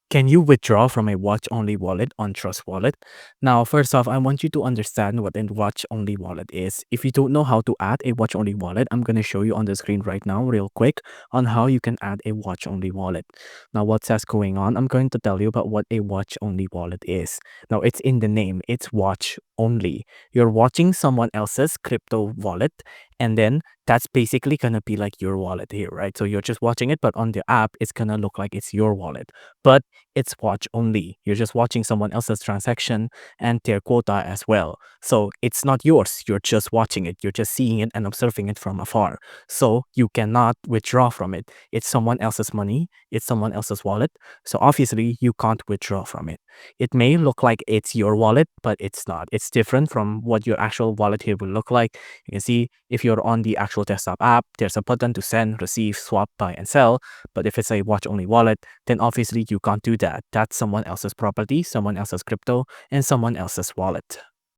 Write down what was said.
Can you withdraw from a watch-only wallet on Trust Wallet? Now, first off, I want you to understand what a watch-only wallet is. If you don't know how to add a watch-only wallet, I'm going to show you on the screen right now, real quick, on how you can add a watch-only wallet. Now, what's that's going on? I'm going to tell you about what a watch-only wallet is. Now, it's in the name. It's watch only. You're watching someone else's crypto wallet, and then that's basically going to be like your wallet here, right? So you're just watching it, but on the app, it's going to look like it's your wallet. But it's watch only. You're just watching someone else's transaction and their quota as well. So it's not yours. You're just watching it. You're just seeing it and observing it from afar. So you cannot withdraw from it. It's someone else's money. It's someone else's wallet. So obviously you can't withdraw from it. It may look like it's your wallet, but it's not. It's different from what your actual wallet here will look like. You can see if you're on the actual desktop app, there's a button to send, receive, swap, buy, and sell. But if it's a watch only wallet, then obviously you can't do that. That's someone else's property, someone else's crypto, and someone else's wallet.